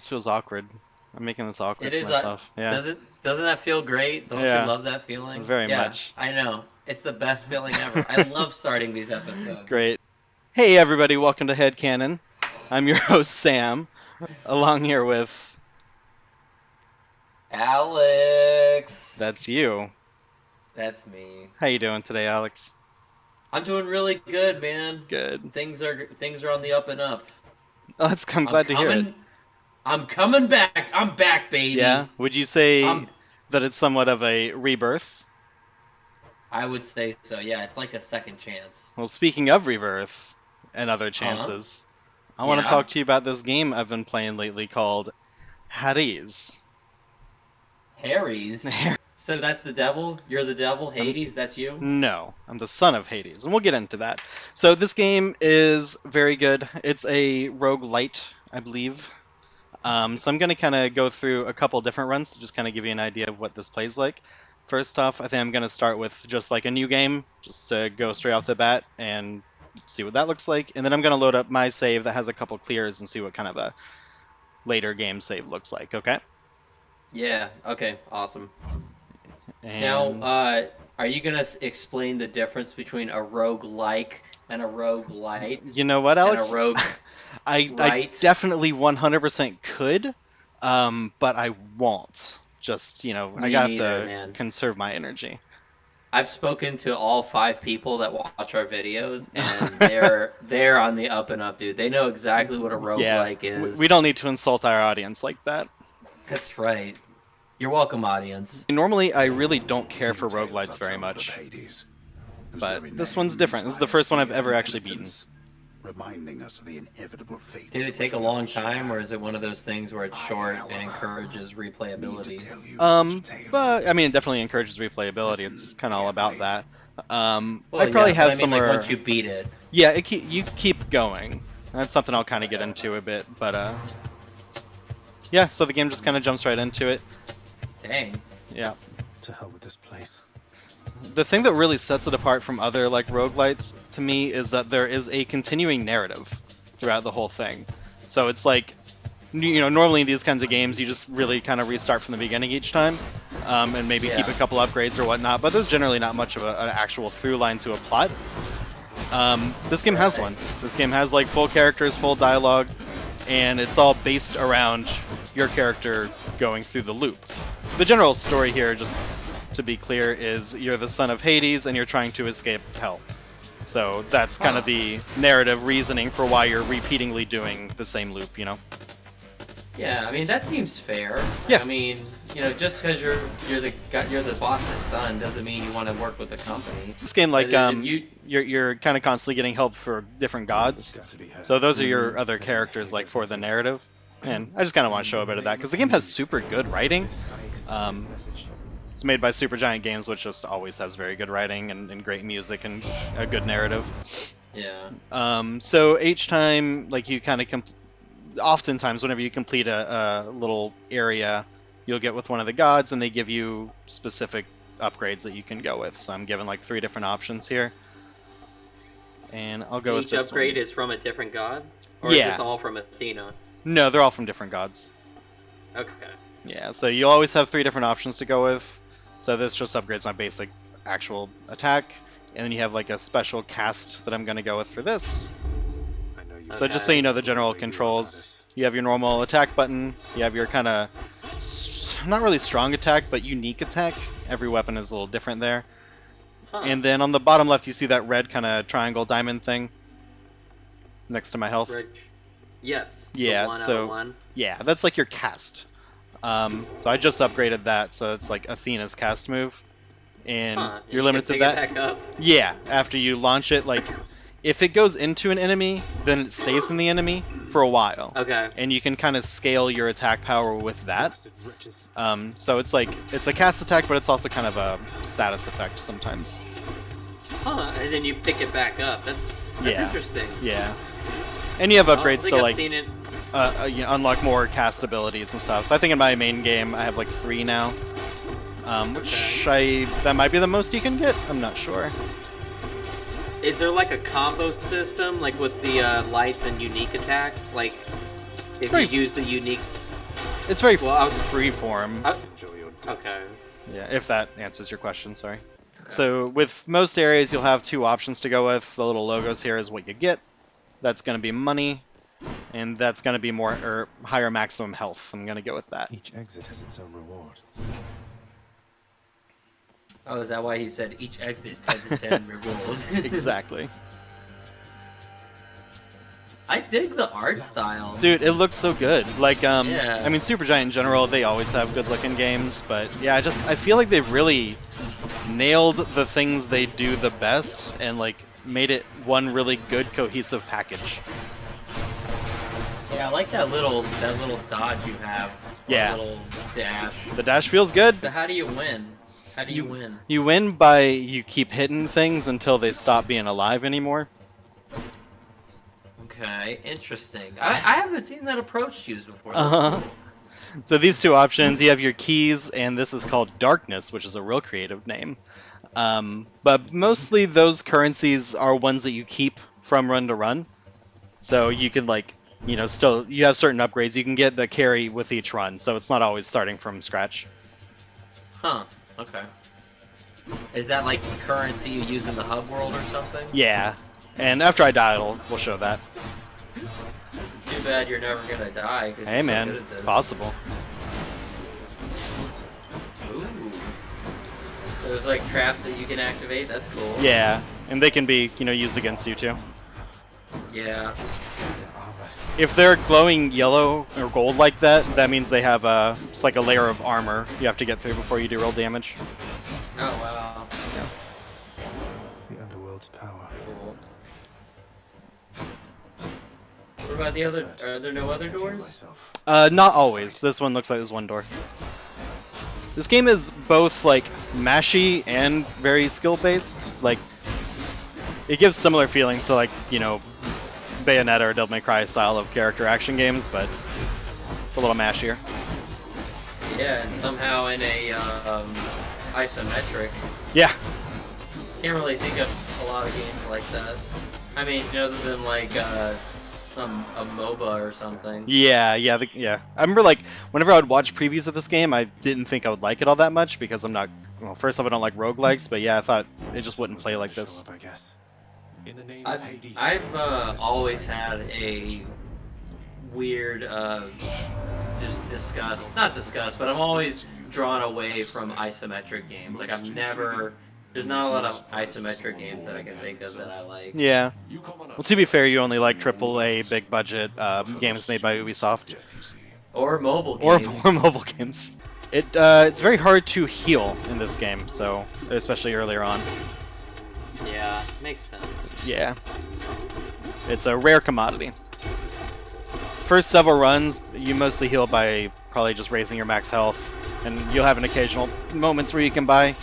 This feels awkward. I'm making this awkward It for is. myself. Yeah. Doesn't that feel great? Don't you Yeah. love that feeling? Very Yeah, much. I know. It's the best feeling ever. I love starting these episodes. Great. Hey everybody, welcome to HEADCANNON. I'm your host Sam, along here with Alex, that's you. that's me. How you doing today, Alex? I'm doing really good, man. Good. Things are on the up and up. I'm I'm glad to hear it. coming. I'm coming back. I'm back, Yeah. baby. Would you say I'm. that it's somewhat of a rebirth? I would say so. Yeah, it's like a second chance. Well, speaking of rebirth and other Huh? chances, I want to Yeah. talk to you about this game I've been playing lately called Hades. Harry's. So that's the devil. You're the devil. I'm Hades. That's you. No, I'm the son of Hades, and we'll get into that. So this game is very good. It's a roguelite, I believe. So I'm going to kind of go through a couple different runs to just kind of give you an idea of what this plays like. First off, I think I'm going to start with just like a new game, just to go straight off the bat and see what that looks like. And then I'm going to load up my save that has a couple clears and see what kind of a later game save looks like, okay? Yeah. Okay. Awesome. Now, And are you gonna explain the difference between a rogue-like and a rogue-lite you know what, and a Alex? rogue I right? definitely 100% could, but I won't. Just, I Me got neither, to man. conserve my energy. I've spoken to all five people that watch our videos, and they're on the up and up, dude. They know exactly what a Yeah, rogue-like we is. don't need to insult our audience like that. That's right. You're welcome, audience. Normally, I really don't care for Many tales roguelites are very told of much, Hades, whose but very this one's name different. This is the first inspires one I've fear ever and actually beaten. impotence, reminding us of the inevitable fate. Did it take which a we all long time, share. or is it one of those things where it's I, short and however, encourages need to replayability? tell you such a tale. But I mean, it definitely encourages replayability. It's Listen kind of all about carefully. that. Well, I'd probably yeah, but have I mean, like, somewhere. once you beat it. Yeah, you keep going. That's something I'll kind of get into a bit, but yeah. So the game just kind of jumps right into it. Dang. Yeah. To hell with this place. The thing that really sets it apart from other like roguelites to me is that there is a continuing narrative throughout the whole thing. So it's like, normally in these kinds of games you just really kind of restart from the beginning each time, and maybe keep Yeah. a couple upgrades or whatnot. But there's generally not much of an actual through line to a plot. This game has one. This game has like full characters, full dialogue, and it's all based around your character going through the loop. The general story here, just to be clear, is you're the son of Hades and you're trying to escape hell. So that's kind Huh. of the narrative reasoning for why you're repeatedly doing the same loop. Yeah, I mean that seems fair. Yeah. I mean, just because you're the boss's son doesn't mean you want to work with the company. This game, like, If you, you're kind of constantly getting help for different gods. Got to be had. So those are your other characters, like, for the narrative. And I just kind of want to show a bit of that, because the game has super good writing. It's made by Supergiant Games, which just always has very good writing and great music and a good narrative. yeah, So each time, like, you kind of oftentimes whenever you complete a little area, you'll get with one of the gods, and they give you specific upgrades that you can go with. So I'm given like 3 different options here, and I'll go with each this upgrade one. is from a different god, or Yeah. is this all from Athena? No, they're all from different gods. Okay. Yeah, so you always have 3 different options to go with. So this just upgrades my basic actual attack, and then you have like a special cast that I'm going to go with for this. I know you. So just so you know the general controls, you have your normal attack button, you have your kind of, not really strong attack, but unique attack. Every weapon is a little different there. Huh. And then on the bottom left, you see that red kind of triangle diamond thing next to my health. Red- Yes. Yeah, The one out so- of one. Yeah, that's like your cast. So I just upgraded that, so it's like Athena's cast move. And Huh. you're you limited can to pick that. it back up. Yeah, after you launch it, like, if it goes into an enemy, then it stays in the enemy for a while. Okay. And you can kind of scale your attack power with that. So it's like, it's a cast attack, but it's also kind of a status effect sometimes. Huh. And then you pick it back up. That's Yeah. interesting. Yeah. And you have I don't upgrades think to I've like seen it. unlock more cast abilities and stuff. So I think in my main game I have like 3 now, which that might be the most you can get. I'm not sure. Is there like a combo system, like with the lights and unique attacks? Like, if Very- you use the unique. It's very Well, I was freeform. Enjoy your day. okay. Yeah, if that answers your question, sorry. So with most areas, you'll have two options to go with. The little logos here is what you get. That's going to be money, and that's going to be more or higher maximum health. I'm going to go with that. Each exit has its own reward. Oh, is that why he said each exit has its own reward? Exactly. I dig the art style. Dude, it looks so good. Like, Yeah. I mean, Supergiant in general, they always have good-looking games, but yeah, I feel like they've really nailed the things they do the best and like made it one really good cohesive package. Yeah, I like that little dodge you have. Yeah. That little dash. The dash feels good. So how do you win? How do you win? You win by you keep hitting things until they stop being alive anymore. Okay, interesting. I haven't seen that approach used before. Uh-huh. So these two options, you have your keys, and this is called Darkness, which is a real creative name. But mostly those currencies are ones that you keep from run to run. So you can like, you know, still you have certain upgrades. You can get the carry with each run, so it's not always starting from scratch. Huh. Okay. Is that like currency you use in the hub world or something? Yeah, and after I die, we'll show that. Too bad you're never gonna die. 'Cause Hey you're so man, good at it's this. possible. Ooh. So there's like traps that you can activate. That's cool. Yeah, and they can be, you know, used against you too. Yeah. If they're glowing yellow or gold like that, that means they have it's like a layer of armor you have to get through before you do real damage. Oh wow. The underworld's power. Cool. What about the other? Are there no other doors? Myself. Not always. This one looks like there's one door. This game is both like mashy and very skill based. Like it gives similar feelings to like, you know, Bayonetta or Devil May Cry style of character action games, but it's a little mashier. Yeah, and somehow in a isometric. Yeah. Can't really think of a lot of games like that. I mean, other than like a MOBA or something. Yeah. I remember like whenever I would watch previews of this game, I didn't think I would like it all that much because I'm not. Well, first off, I don't like roguelikes, but yeah, I thought it just wouldn't play like this. Show up, I guess. In the name of Hades. I've always had a weird just disgust, not disgust, but I'm always drawn away from isometric games. Like there's not a lot of isometric games that I can think of that I like. Yeah. Well, to be fair, you only like AAA, big budget games made by Ubisoft Or mobile games. or mobile games. It's very hard to heal in this game, so especially earlier on. Yeah, makes sense. Yeah. It's a rare commodity. First several runs, you mostly heal by probably just raising your max health, and you'll have an occasional moments where you can buy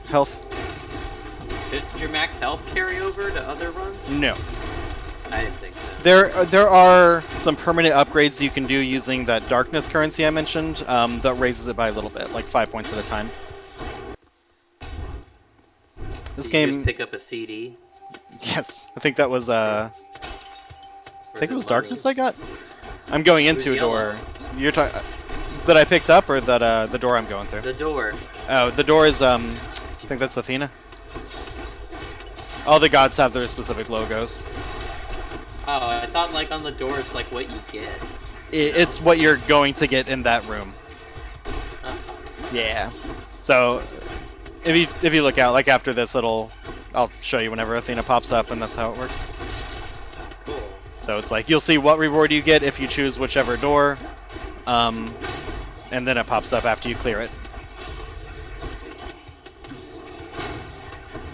health. Did your max health carry over to other runs? No. I didn't think so. There are some permanent upgrades you can do using that darkness currency I mentioned that raises it by a little bit, like 5 points at a time. This Did game, you just pick up a CD? yes, I think that was I Or think is it was Mummies? darkness I got. I'm going It was into a yellow. door. You're talking that I picked up, or that the door I'm going through? The door. Oh, the door is I think that's Athena. All the gods have their specific logos. Oh, I thought like on the door it's like what you get. It's what you're going to get in that room. Uh, Yeah. So if you look out, like after this I'll show you whenever Athena pops up, and that's how it works. cool. So it's like you'll see what reward you get if you choose whichever door, and then it pops up after you clear it.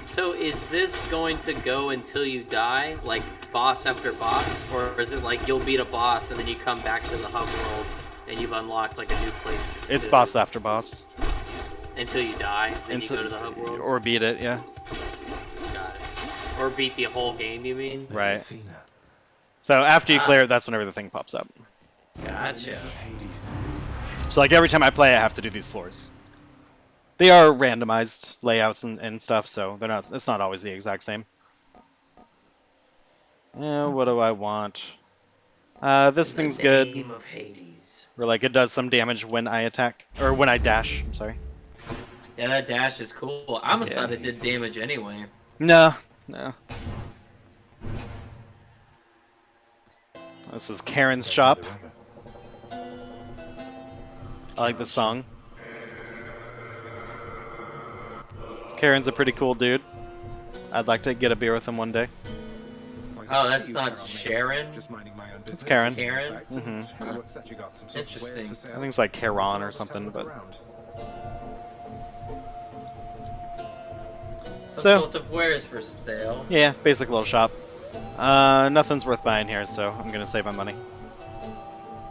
So is this going to go until you die, like boss after boss, or is it like you'll beat a boss and then you come back to the hub world and you've unlocked like a new place? It's boss after boss. Until you die, then Until- you go to the hub world. Or beat it, yeah. Got it. Or beat the whole game, you mean? Right. Athena. So after you Ah. clear it, that's whenever the thing pops up. Gotcha. Hades. So like every time I play, I have to do these floors. They are randomized layouts and stuff, so they're not. It's not always the exact same. What do I want? This thing's good. Name of Hades. where like it does some damage when I attack or when I dash. I'm sorry. Yeah, that dash is cool. I almost Yeah. thought it did damage anyway. No, no. This is Karen's shop. I like the song. Karen's a pretty cool dude. I'd like to get a beer with him one day. Oh, that's not Sharon? Just minding my own business. It's Karen. Karen? Mhm. What's that you got? Some sort of wares Interesting. for sale? I think it's like Karan or Let's have a something, look but around. Some So- sort of wares for sale. yeah, basic little shop. Nothing's worth buying here, so I'm gonna save my money.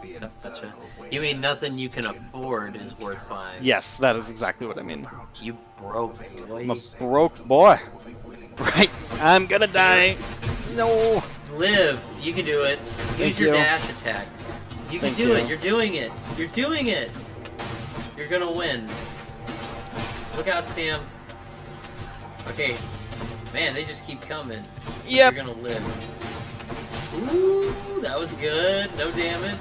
The Gotcha. infernal You mean wares nothing you can such afford is worth buying? Yes, that is exactly what I mean. You broke, boy. I'm a broke boy. Right, I'm gonna die. No. Live. You can do it. Use Thank your you. dash attack. You Thank can do you. it. You're doing it. You're doing it. You're gonna win. Look out, Sam. Okay. Man, they just keep coming. Yep. You're gonna live. Ooh, that was good. No damage.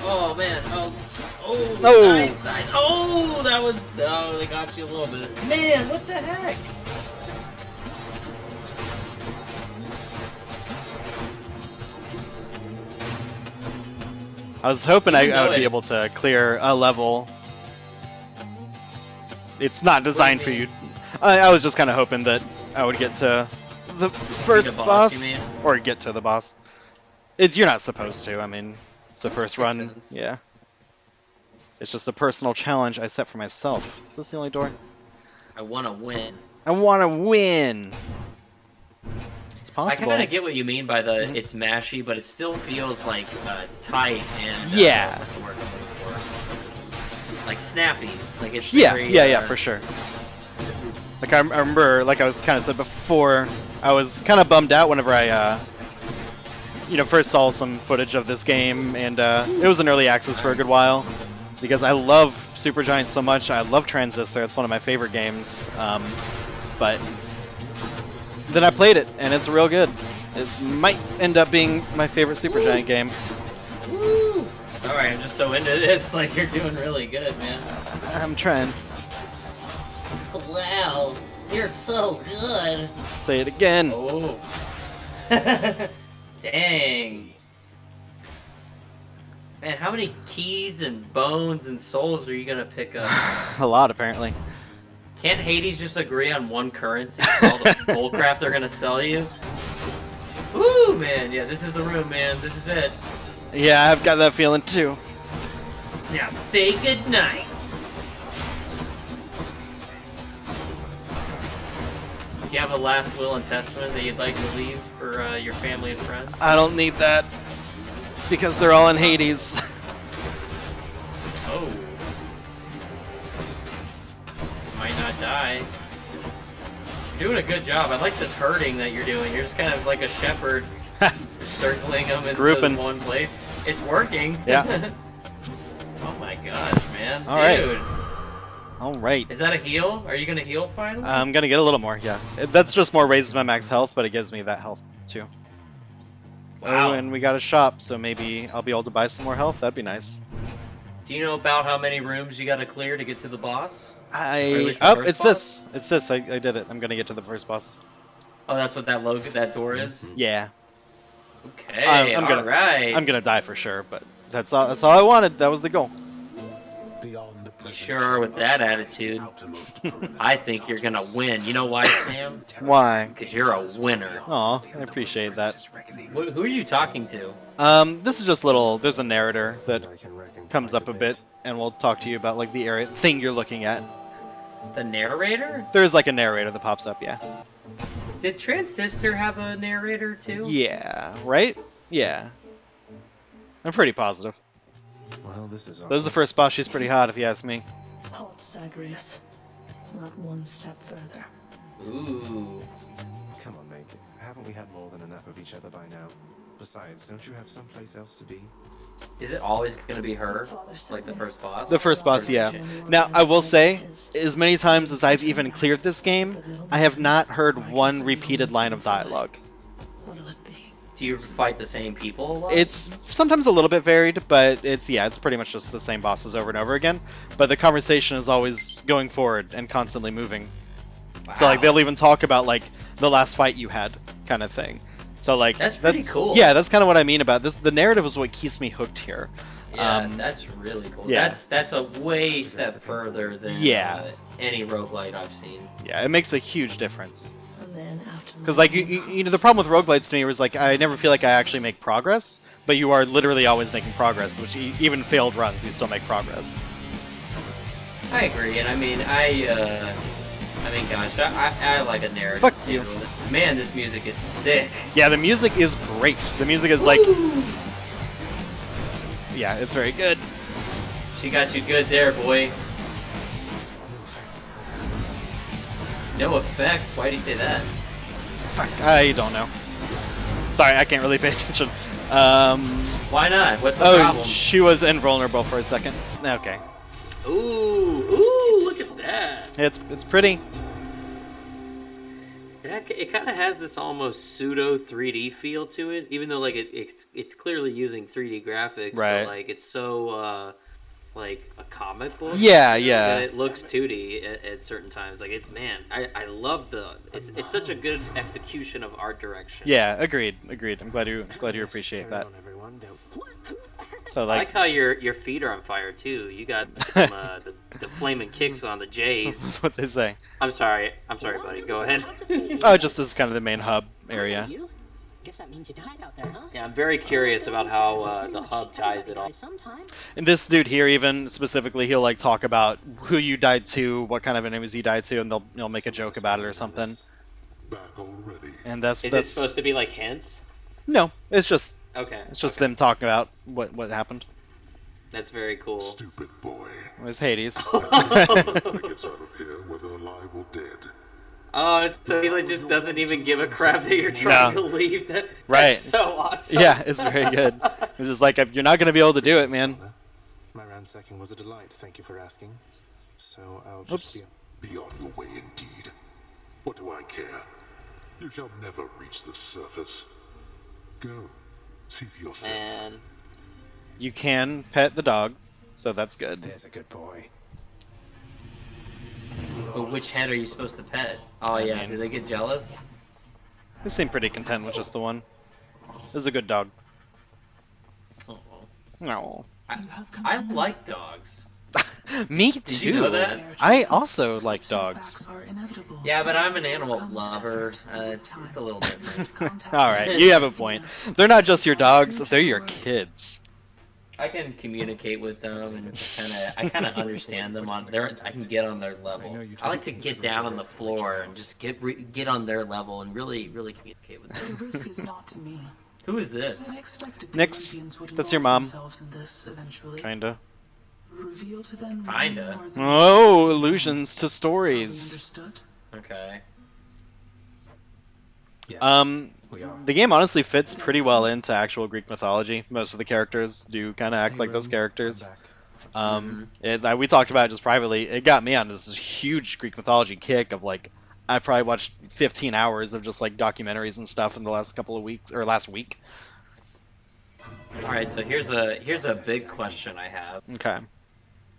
Oh man. Oh, No. nice, nice. Oh, that was. Oh, they got you a little bit. Man, what the heck? I was hoping You I know would be it. able to clear a level. It's not designed for mean? you. I was just kind of hoping that I would get to the first boss, you boss, mean? or get to the boss. You're not supposed to. I mean, it's the first Makes run. sense. Yeah. It's just a personal challenge I set for myself. Is this the only door? I want to win. I want to win. It's I possible. kind of get what you mean by the Mhm. it's mashy, but it still feels like tight and Yeah. what's the word I'm looking for? Like snappy. Like it's Yeah, very, yeah, for sure. Like I remember, like I was kind of said before, I was kind of bummed out whenever I, first saw some footage of this game, and it was in early access for a good while, because I love Supergiant so much. I love Transistor; it's one of my favorite games. But then I played it, and it's real good. It might end up being my favorite Supergiant game. Woo! All right, I'm just so into this. Like you're doing really good, man. I'm trying. Wow, you're so good. Say it again. Oh. Dang. Man, how many keys and bones and souls are you gonna pick up? A lot, apparently. Can't Hades just agree on one currency for all the bullcrap they're gonna sell you? Woo, man, yeah, this is the room, man. This is it. Yeah, I've got that feeling too. Now say goodnight. Do you have a last will and testament that you'd like to leave for your family and friends? I don't need that because they're all in Hades. Oh. Might not die. You're doing a good job. I like this herding that you're doing. You're just kind of like a shepherd, circling them into Grouping. one place. It's working. Yeah. Oh my gosh, man. All right. Dude. All right. Is that a heal? Are you gonna heal finally? I'm gonna get a little more. Yeah, that's just more raises my max health, but it gives me that health too. Wow. Oh, and we got a shop, so maybe I'll be able to buy some more health. That'd be nice. Do you know about how many rooms you gotta clear to get to the boss? Or at I least the oh, first it's boss? this. It's this. I did it. I'm gonna get to the first boss. Oh, that's what that door is? Yeah. Okay, I'm gonna- alright. I'm gonna die for sure, but that's all. That's all I wanted. That was the goal. Beyond the You present sure are with that challenge, attitude. outermost perimeter I think you're gonna win. You know why, Sam? Why? Because you're a winner. Aw, I appreciate that. Who are you talking to? This is just little. There's a narrator that I can reckon comes quite up a bit, and we'll talk to you about like the area thing you're looking at. The narrator? There's like a narrator that pops up. Yeah. Did Transistor have a narrator too? Yeah. Right? Yeah. I'm pretty positive. Well, this is This is the first boss. She's pretty hot, if you ask me. Halt, Zagreus. Not one step further. Ooh. Come on, mate. Haven't we had more than enough of each other by now? Besides, don't you have someplace else to be? Is it always gonna be her? Like the first boss? The first boss, yeah. Now, I will say, as many times as I've even cleared this game, I have not heard one repeated line of dialogue. What'll it be? Do you fight the same people a lot? It's sometimes a little bit varied, but it's pretty much just the same bosses over and over again. But the conversation is always going forward and constantly moving. Wow. So like they'll even talk about like the last fight you had, kind of thing. So like That's pretty cool. Yeah, that's kind of what I mean about this. The narrative is what keeps me hooked here. Yeah, that's really cool. yeah. That's a way step further than any roguelite I've seen. Yeah, it makes a huge difference. And then after Because like you know, the problem with roguelites to me was like I never feel like I actually make progress, but you are literally always making progress, which even failed runs, you still make progress. I agree, and I mean, gosh, I like a narrative Fuck too. you. Man, this music is sick. Yeah, the music is great. The music is like, yeah, it's very good. She got you good there, boy. No effect? Why do you say that? Fuck, I don't know. Sorry, I can't really pay attention. Why not? What's the Oh, problem? she was invulnerable for a second. Okay, Ooh, look at that. it's pretty. It kind of has this almost pseudo 3D feel to it, even though like it's clearly using 3D graphics, Right. but like it's so like a comic book. Yeah, you know, yeah. that it looks 2D at certain times. Like I love it's such a good execution of art direction. Yeah, agreed. I'm glad you appreciate that. On, everyone. Don't... So I like, like how your feet are on fire too. You got the flaming kicks on the J's. that's what they say. I'm sorry, buddy. Go ahead. Oh, just this is kind of the main hub area. Guess that means you died out there, huh? Yeah, I'm very curious about how the hub ties it all. Sometime. And this dude here, even specifically, he'll like talk about who you died to, what kind of enemies you died to, and they'll make a joke about it or something. Back already. And that's Is it supposed to be like hints? No, it's just Okay. them talking about what happened. That's very cool. Stupid boy. There's Hades. Gets out of here, whether alive or dead. Oh, so he like just doesn't even give a crap that you're trying to leave. That's Right. so awesome. Yeah, it's very good. It's just like you're not gonna be able to do it, man. My ransacking was a delight. Thank you for asking. So I'll Oops. just Be on your way indeed. What do I care? You shall never reach the surface. Go. See for yourself. And You can pet the dog, so that's good. There's a good boy. but which head are you supposed to pet? Oh I yeah, mean- do they get jealous? They seem pretty content with just the one. This is a good dog. Oh, No. I like dogs. Me too. Did you know that? I also like dogs. Yeah, but I'm an animal lover. It's a little different. All right, you have a point. They're not just your dogs; they're your kids. I can communicate with them and I kind of understand them on their. I can get on their level. I like to get down on the floor and just get on their level and really communicate with them. The risk is not to me. Who is this? I expected the Nix, Olympians would that's your involve mom. themselves in this eventually. Kinda. Reveal to them Kinda. more than Oh, allusions to they stories. understood. Okay. Yes, we are. The game honestly fits pretty well into actual Greek mythology. Most of the characters do kind of act like those characters. We talked about it just privately. It got me on this huge Greek mythology kick of like, I probably watched 15 hours of just like documentaries and stuff in the last couple of weeks or last week. All right. So here's a big question I have. Okay.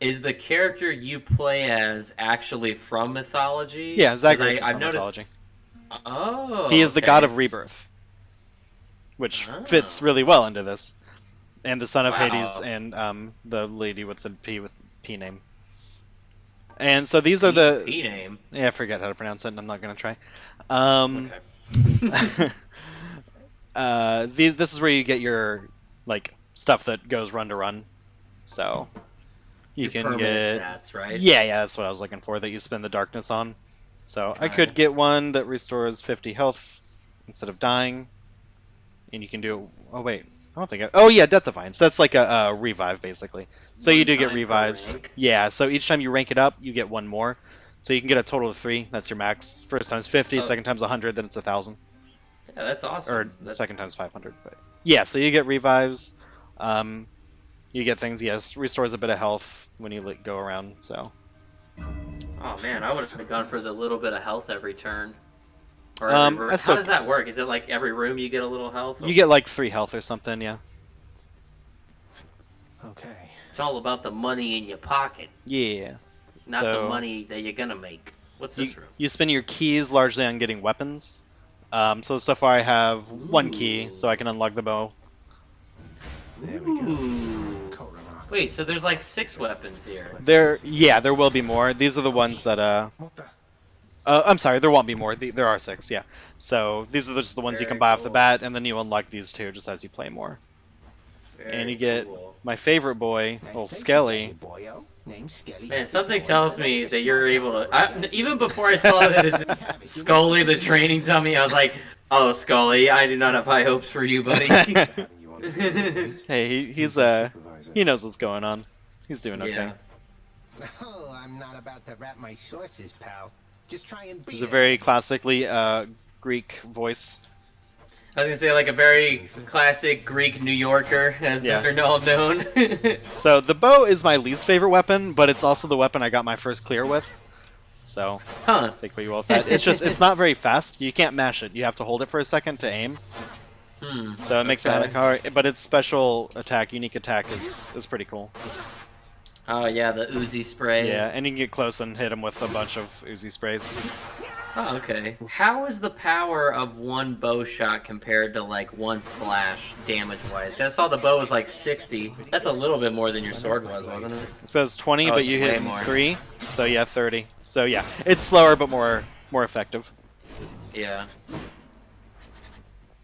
Is the character you play as actually from mythology? Yeah, 'Cause Zagreus is I've from noticed. mythology. Oh. He is the okay. god of rebirth, which fits really well into this. And the son of Wow. Hades and the lady with the P name. And so these are the... P name. Yeah, I forget how to pronounce it, and I'm not going to try. Okay. This is where you get your like stuff that goes run to run. So you Your can permanent get stats, right? yeah, that's what I was looking for. That you spend the darkness on. So I Okay. could get one that restores 50 health instead of dying, and you can do. Oh wait, I don't think. Oh yeah, Death Defiance. That's like a revive basically. So you do get One time per revives. rank. Yeah. So each time you rank it up, you get one more. So you can get a total of 3. That's your max. First time's 50, Oh. second time's 100, then it's 1,000. Yeah, that's awesome. Or That's- second time's 500. But yeah, so you get revives. You get things. Yes, restores a bit of health when you go around. So Oh man, I would have gone for the little bit of health every turn. Or every room? That's How what does that work? Is it like every room you get a little health? you get like 3 health or something. Yeah. Okay. It's all about the money in your pocket, Yeah. not So- the money that you're gonna make. What's this room? You spend your keys largely on getting weapons. So far I have 1 key, so I can unlock the bow. There we go. Ooh. Coat remarked. Wait, so there's like 6 weapons here. There will be more. These are the ones that What the? I'm sorry, there won't be more. There are 6, yeah. So these are just the ones you can Very buy off the cool. bat, and then you unlock these 2 just as you play more. And you get cool. my favorite boy, old Skelly. Man, something tells me that you're able to. Even before I saw that it's Scully, the training dummy, I was like, "Oh, Scully, I do not have high hopes for you, buddy." Having you on the right? Hey, Who's the supervisor? he knows what's going on. He's doing okay. Yeah. Oh, I'm not about to wrap my sources, pal. Just try and beat He's a it. very classically Greek voice. I was gonna say like a very classic Greek New Yorker, as Yeah. they're all known. So the bow is my least favorite weapon, but it's also the weapon I got my first clear with. So Huh? take what you will with that. It's not very fast. You can't mash it. You have to hold it for a second to aim. So it makes it kind of hard. But its special attack, unique attack, is pretty cool. Oh yeah, the Uzi spray. Yeah, and you can get close and hit him with a bunch of Uzi sprays. Oh, okay. How is the power of one bow shot compared to like one slash damage-wise? 'Cause I saw the bow was like 60. That's a little bit more than your sword was, wasn't it? It says 20, Oh, but you way hit more. 3. So yeah, 30. So yeah, it's slower but more effective. Yeah.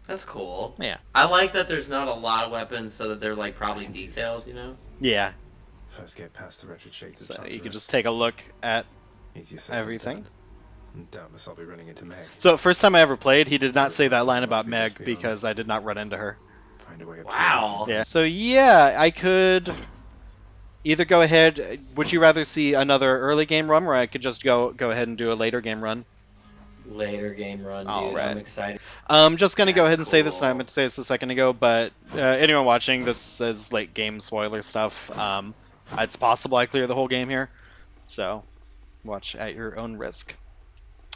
That's cool. Yeah. I like that there's not a lot of weapons, so that they're like probably detailed, you know? Yeah. First get past the wretched shades of So you can Tartarus. just take a look at Easier said than everything. done. Doubtless I'll be running into Meg. So first time I ever played, he did not say that line about Meg because I did not run into her. Find a way up to Wow. this. Yeah. So yeah, I could either go ahead. Would you rather see another early game run, or I could just go ahead and do a later game run? Later game run, dude. Alright. I'm excited. I'm just gonna go That's ahead and say this, and I cool. meant to say this a second ago, but anyone watching, this is late game spoiler stuff. It's possible I clear the whole game here, so watch at your own risk.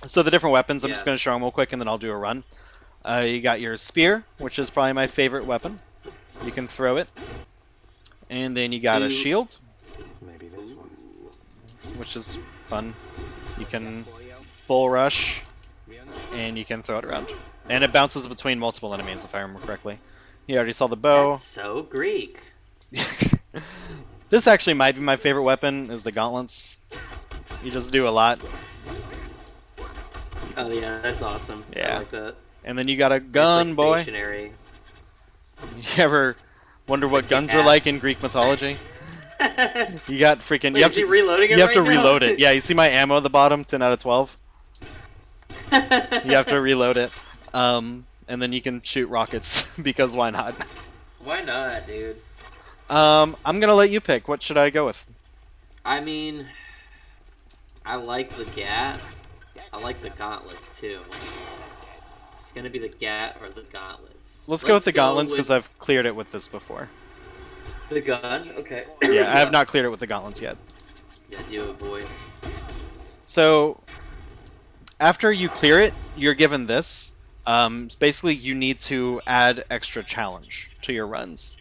So the different weapons, I'm just Yes. gonna show them real quick, and then I'll do a run. You got your spear, which is probably my favorite weapon. You can throw it, and then you got a Ooh. shield, Maybe this one. which is fun. You can bull rush, and you can throw it around. And it bounces between multiple enemies, if I remember correctly. You already saw the bow. That's so Greek. This actually might be my favorite weapon, is the gauntlets. You just do a lot. Oh yeah, that's awesome. Yeah. I like that. And then you got a It's, gun, like, boy. stationary. You ever wonder what Like guns the were axe. like in Greek mythology? You got freaking... Wait, you have is he to, reloading it you have right to now? reload it. Yeah, you see my ammo at the bottom? 10 out of 12. You have to reload it. And then you can shoot rockets, because why not? Why not, dude? I'm gonna let you pick. What should I go with? I mean, I like the GAT. I like the gauntlets too. It's gonna be the GAT or the gauntlets. Let's go with the gauntlets, because I've cleared it with this before. the gun. Okay. Yeah, I have not cleared it with the gauntlets yet. Yeah, do it, boy. So, after you clear it, you're given this. Basically, you need to add extra challenge to your runs.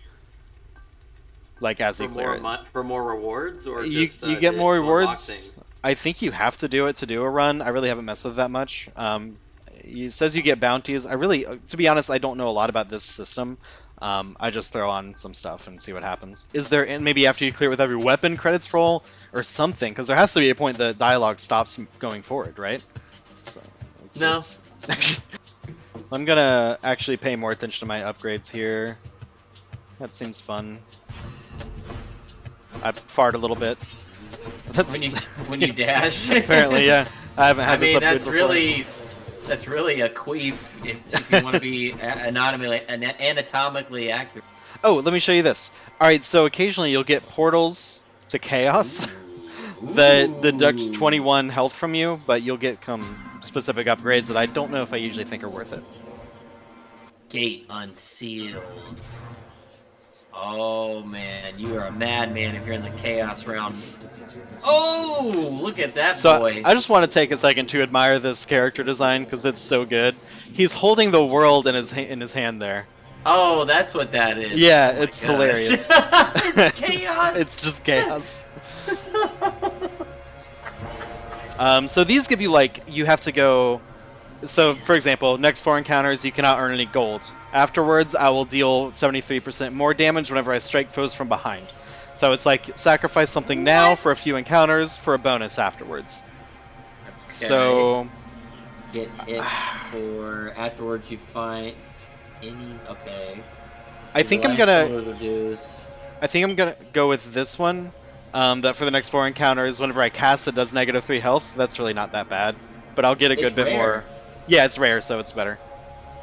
Like, as you clear it. For more rewards, or You just, get more to unlock rewards. things? I think you have to do it to do a run. I really haven't messed with it that much. It says you get bounties. To be honest, I don't know a lot about this system. I just throw on some stuff and see what happens. Is there, and maybe after you clear it with every weapon credits roll or something, because there has to be a point that dialogue stops going forward, right? So, No. I'm gonna actually pay more attention to my upgrades here. That seems fun. I fart a little bit. That's When you dash. apparently, yeah. I haven't had I this mean, upgrade that's before. really a queef if you want to be anatomically accurate. Oh, let me show you this. Alright, so occasionally you'll get portals to Chaos that deduct 21 health from you, but you'll get specific upgrades that I don't know if I usually think are worth it. Gate unsealed. Oh man, you are a madman if you're in the chaos realm. Oh, look at that So boy. I just want to take a second to admire this character design because it's so good. He's holding the world in his hand there. Oh, that's what that is. Yeah, Oh my it's gosh. hilarious. It's chaos. It's just chaos. So these give you like you have to go. So for example, next 4 encounters you cannot earn any gold. Afterwards, I will deal 73% more damage whenever I strike foes from behind. So it's like sacrifice something now for a few encounters for a bonus afterwards. Okay. So Get it for afterwards you find any. Okay. I think I'm gonna Reduce. go with this one. That for the next 4 encounters, whenever I cast it does -3 health. That's really not that bad, but I'll get a good It's bit rare. more. Yeah, it's rare, so it's better.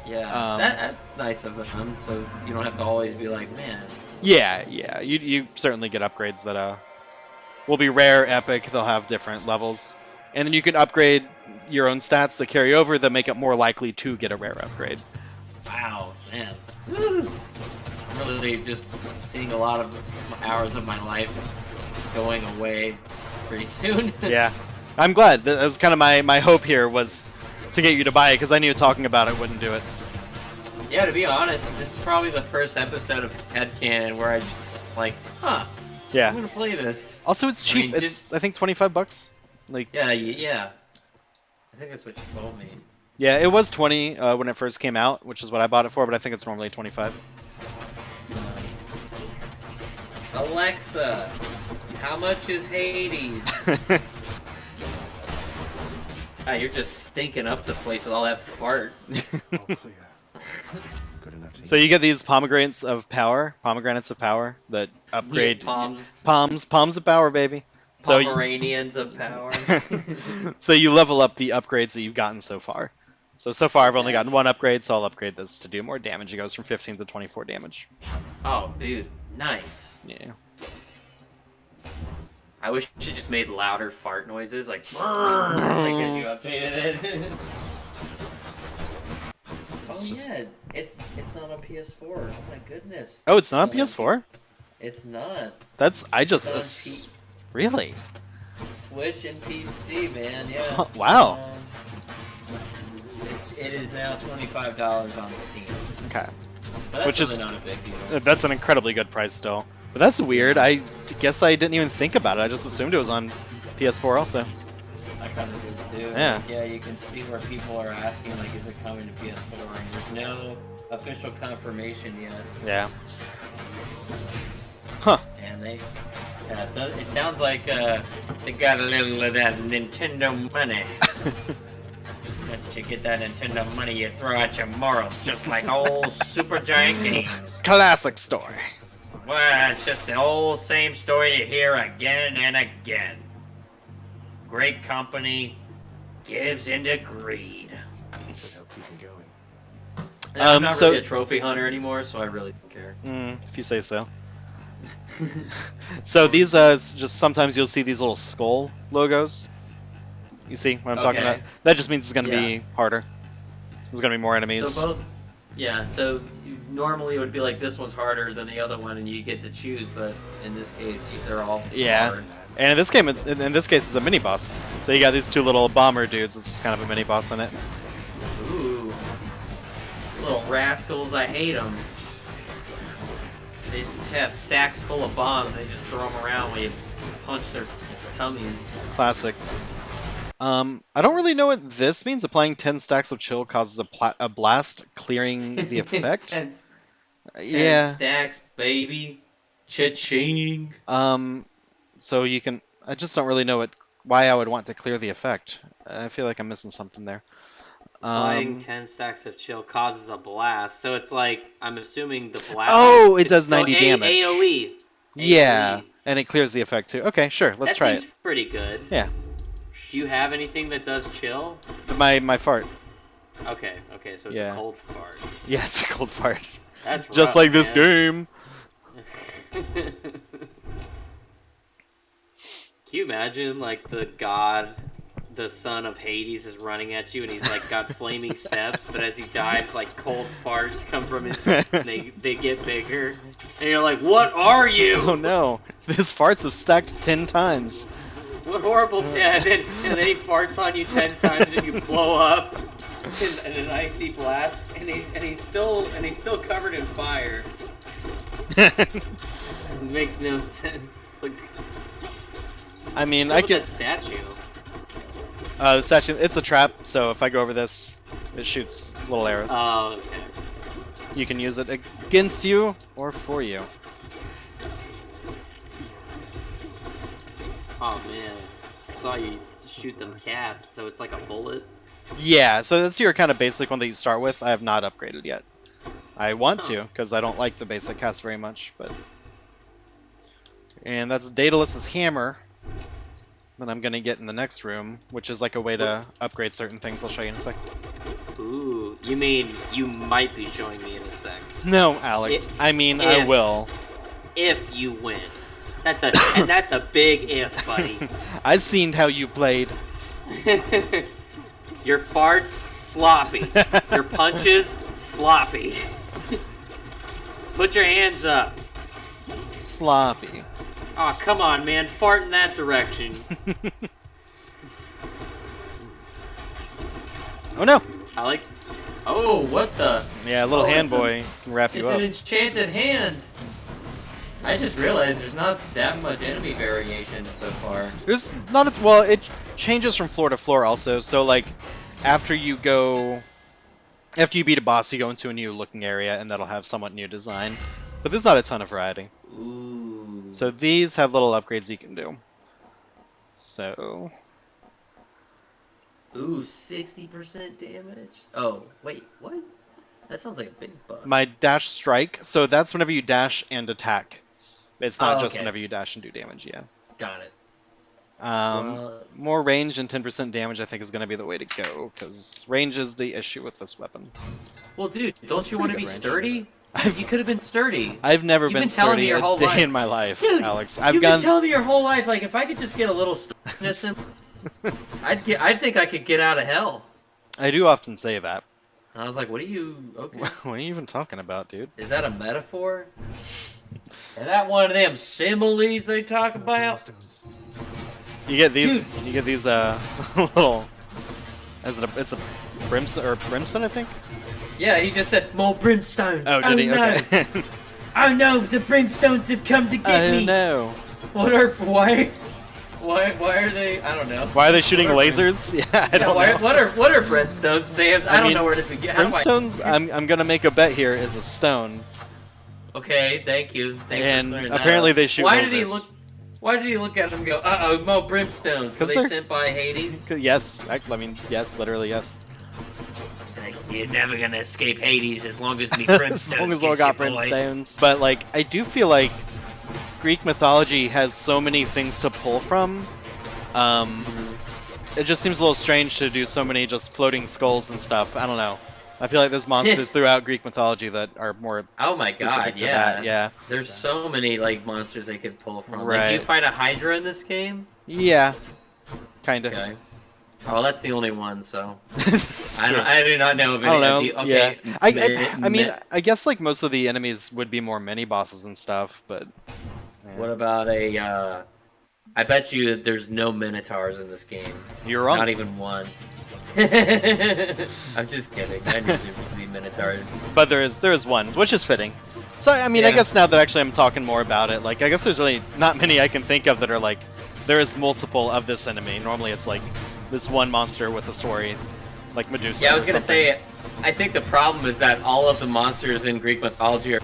Yeah, that's nice of them. So you don't have to always be like, man. Yeah, yeah. You certainly get upgrades that will be rare, epic. They'll have different levels, and then you can upgrade your own stats that carry over that make it more likely to get a rare upgrade. Wow, man. Woo. Really just seeing a lot of hours of my life going away pretty soon. Yeah, I'm glad. That was kind of my hope here was to get you to buy it because I knew talking about it wouldn't do it. Yeah, to be honest, this is probably the first episode of HEADCANNON where I like, huh, Yeah. I'm gonna play this. Also, it's I cheap. mean, It's I think $25. Like Yeah. I think that's what you told me. yeah, it was 20 when it first came out, which is what I bought it for. But I think it's normally 25. Alexa, how much is Hades? Ah, you're just stinking up the place with all that fart. All clear. Good enough to So you get these pomegranates of power that upgrade Palms, palms of power, baby. So Pomeranians of power. so you level up the upgrades that you've gotten so far. So far I've only gotten 1 upgrade, so I'll upgrade this to do more damage. It goes from 15 to 24 damage. Oh, dude, nice. Yeah. I wish it just made louder fart noises, like because you updated it. Oh yeah, it's not on PS4. Oh my goodness. Oh, it's not on It's PS4? It's not. That's I just It's on really. Switch and PC, man. Yeah. Huh, wow. It is now $25 on Steam. Okay. But that's Which really is- not a big deal. That's an incredibly good price still. But that's weird. I guess I didn't even think about it. I just assumed it was on PS4 also. I kind of did too. Yeah. Like, yeah, you can see where people are asking, like, is it coming to PS4? And there's no official confirmation yet. Yeah. Huh. And they, it sounds like they got a little of that Nintendo money. Once you get that Nintendo money, you throw out your morals, just like old Supergiant Games. Classic story. Well, it's just the old same story you hear again and again. Great company gives into greed. should help keep him going. And I'm not so- really a trophy hunter anymore, so I really don't care. If you say so. So these just sometimes you'll see these little skull logos. You see what I'm talking Okay. about? That just means it's going to Yeah. be harder. There's going to be more enemies. So both, yeah. So normally it would be like this one's harder than the other one, and you get to choose. But in this case, they're all Yeah. hard. And in this game, in this case, it's a mini boss. So you got these 2 little bomber dudes. It's just kind of a mini boss in it. Ooh, little rascals! I hate them. They have sacks full of bombs. They just throw them around when you punch their tummies. Classic. I don't really know what this means. Applying 10 stacks of chill causes a blast, clearing the effect. 10 Yeah. stacks, baby. Cha-ching. So you can. I just don't really know why I would want to clear the effect. I feel like I'm missing something there. Applying 10 stacks of chill causes a blast. So it's like, I'm assuming the blast... Oh, it does so 90 damage. AoE. Yeah, AoE. and it clears the effect too. Okay, sure. Let's That try seems pretty good. Yeah. Do you have anything that does chill? it. My fart. Okay, so it's Yeah. a cold fart. Yeah, it's a cold fart. That's Just rough, like this man. game. Can you imagine, like, the god the son of Hades is running at you, and he's like got flaming steps, but as he dives, like cold farts come from his. They get bigger, and you're like, "What are you?" Oh no, his farts have stacked 10 times. What horrible! Yeah, and then he farts on you 10 times, and you blow up in an icy blast, and he's still covered in fire. It makes no sense. Like, I mean, what's I with could. that statue. The statue, it's a trap, so if I go over this, it shoots little arrows. Oh, okay. You can use it against you or for you. Oh man, I saw you shoot them casts, so it's like a bullet. Yeah, so that's your kind of basic one that you start with. I have not upgraded yet. I want to, because I don't like the basic cast very much, but... And that's Daedalus's hammer that I'm going to get in the next room, which is like a way to upgrade certain things. I'll show you in a sec. Ooh, you mean you might be showing me in a sec. No, Alex. I mean, I will. If you win. That's a big if, buddy. I've seen how you played. Your farts, sloppy. Your punches, sloppy. Put your hands up. Sloppy. Oh, come on, man. Fart in that direction. Oh no! I like... Oh, what the... Yeah, a little hand boy can wrap It's you an up. enchanted hand. I just realized there's not that much enemy variation so far. There's not a, well, it changes from floor to floor also. So like, after you beat a boss, you go into a new looking area, and that'll have somewhat new design. But there's not a ton of variety. Ooh. So these have little upgrades you can do. So... Ooh, 60% damage? Oh, wait, what? That sounds like a big buff. My dash strike, so that's whenever you dash and attack. It's not just okay. whenever you dash and do damage, yeah. Got it. More range and 10% damage I think is going to be the way to go, because range is the issue with this weapon. Well, dude, don't you want to be pretty good sturdy? You could have been sturdy. I've never You've been been telling me sturdy your a whole day life. in my life, Dude, Alex. You've been telling me your whole life, like, if I could just get a little sturdiness in... I think I could get out of hell. I do often say that. And I was like, what are you... Okay. What are you even talking about, dude? Is that a metaphor? Is that one of them similes they talk about? You get these. Dude. You get these little. It's a brimstone or brimstone, I think. Yeah, he just said more brimstones. Oh, did he? No. Okay. Oh no, the brimstones have come to get me. Oh no. Why are they? I don't know. Why are they shooting lasers? Yeah, I don't know. What are brimstones, Sam? I don't mean, know where to begin. Brimstones, I'm gonna make a bet here, is a stone. Okay, thank you. Thanks And for clearing that apparently up. they shoot Why lasers. did he look? Why did he look at him and go, uh-oh, more brimstones? Were 'Cause they they're- sent by Hades? Yes, I mean, yes, literally yes. He's like, you're never gonna escape Hades as long as me brimstones As long as we all get got you, boy." brimstones. But like, I do feel like Greek mythology has so many things to pull from. It just seems a little strange to do so many just floating skulls and stuff. I don't know. I feel like there's monsters throughout Greek mythology that are more Oh my specific god, to yeah. that. Yeah. There's so many, like, monsters they could pull from. Like, do Right. you fight a Hydra in this game? Yeah. Kinda. Okay. Oh, that's the only one, so... It's true. I do not know of I any don't know. of the... Okay. Yeah. I mean, I guess like most of the enemies would be more mini bosses and stuff, but. Yeah. What about a, I bet you there's no Minotaurs in this game. You're wrong. Not even one. I'm just kidding. I knew there would be Minotaurs. But there is one, which is fitting. So I mean, I Yeah. guess now that actually I'm talking more about it, like I guess there's really not many I can think of that are like there is multiple of this enemy. Normally it's like this one monster with a story, like Medusa. Yeah, I was or gonna something. say, I think the problem is that all of the monsters in Greek mythology are...